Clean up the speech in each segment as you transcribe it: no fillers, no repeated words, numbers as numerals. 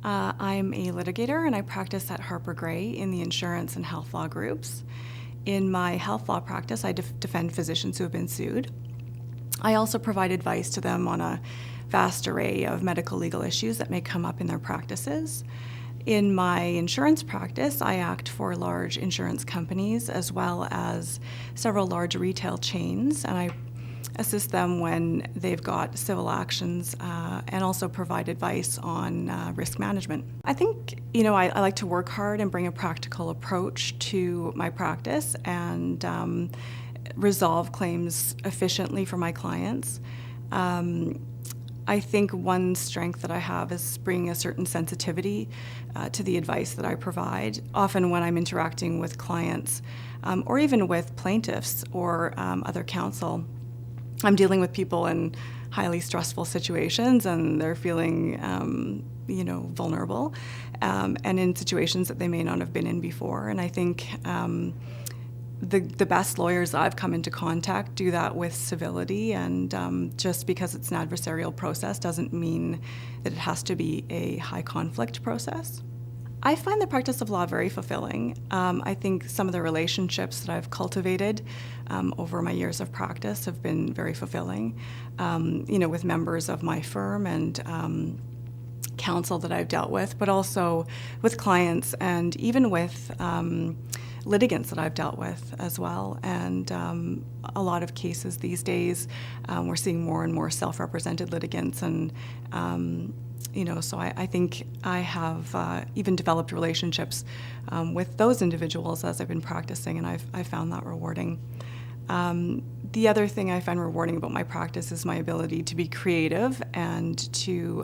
I'm a litigator and I practice at Harper Grey in the insurance and health law groups. In my health law practice, I defend physicians who have been sued. I also provide advice to them on a vast array of medical legal issues that may come up in their practices. In my insurance practice, I act for large insurance companies as well as several large retail chains, and I assist them when they've got civil actions and also provide advice on risk management. I think, I like to work hard and bring a practical approach to my practice and resolve claims efficiently for my clients. I think one strength that I have is bringing a certain sensitivity to the advice that I provide. Often when I'm interacting with clients or even with plaintiffs or other counsel, I'm dealing with people in highly stressful situations and they're feeling, vulnerable and in situations that they may not have been in before. And I think the best lawyers I've come into contact do that with civility, and just because it's an adversarial process doesn't mean that it has to be a high conflict process. I find the practice of law very fulfilling. I think some of the relationships that I've cultivated over my years of practice have been very fulfilling, with members of my firm and counsel that I've dealt with, but also with clients and even with litigants that I've dealt with as well. And a lot of cases these days, we're seeing more and more self-represented litigants, and so I think I have even developed relationships with those individuals as I've been practicing, and I've found that rewarding. The other thing I find rewarding about my practice is my ability to be creative and to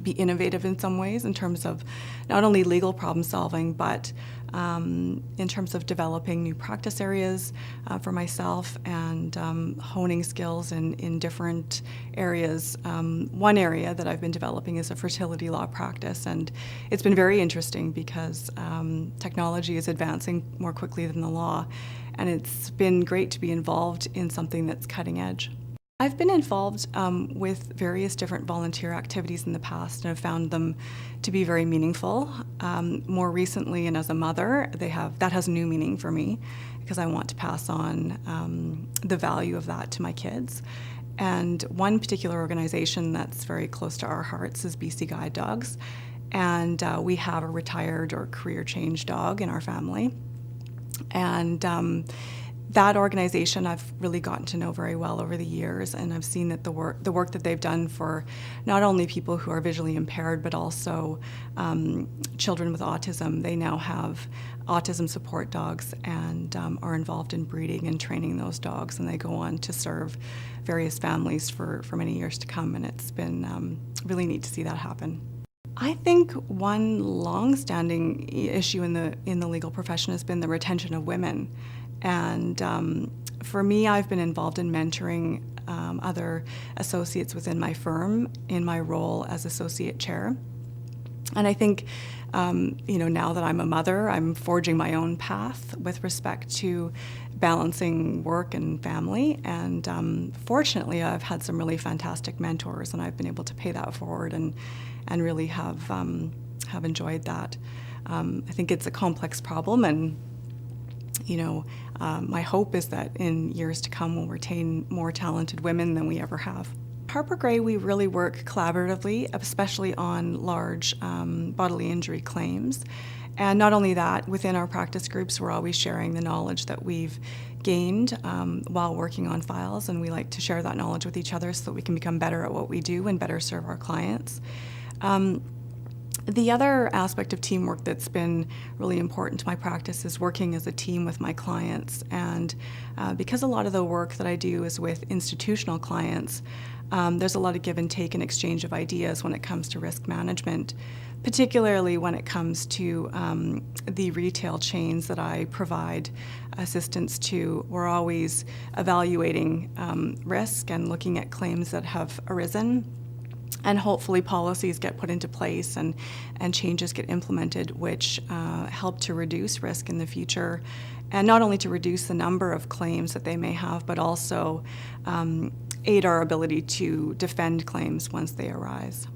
be innovative in some ways in terms of not only legal problem solving, but in terms of developing new practice areas for myself and honing skills in different areas. One area that I've been developing is a fertility law practice, and it's been very interesting because technology is advancing more quickly than the law, and it's been great to be involved in something that's cutting edge. I've been involved with various different volunteer activities in the past and have found them to be very meaningful. More recently, and as a mother, that has new meaning for me because I want to pass on the value of that to my kids. And one particular organization that's very close to our hearts is BC Guide Dogs, and we have a retired or career change dog in our family. And that organization I've really gotten to know very well over the years, and I've seen that the work that they've done for not only people who are visually impaired, but also children with autism. They now have autism support dogs and are involved in breeding and training those dogs, and they go on to serve various families for many years to come, and it's been really neat to see that happen. I think one long-standing issue in the legal profession has been the retention of women. And for me, I've been involved in mentoring other associates within my firm in my role as associate chair. And I think, now that I'm a mother, I'm forging my own path with respect to balancing work and family. And fortunately, I've had some really fantastic mentors, and I've been able to pay that forward and really have enjoyed that. I think it's a complex problem, and my hope is that in years to come we'll retain more talented women than we ever have. Harper Grey, we really work collaboratively, especially on large bodily injury claims. And not only that, within our practice groups, we're always sharing the knowledge that we've gained while working on files, and we like to share that knowledge with each other so that we can become better at what we do and better serve our clients. The other aspect of teamwork that's been really important to my practice is working as a team with my clients. And because a lot of the work that I do is with institutional clients, there's a lot of give and take and exchange of ideas when it comes to risk management, particularly when it comes to the retail chains that I provide assistance to. We're always evaluating risk and looking at claims that have arisen. And hopefully policies get put into place and changes get implemented which help to reduce risk in the future, and not only to reduce the number of claims that they may have, but also aid our ability to defend claims once they arise.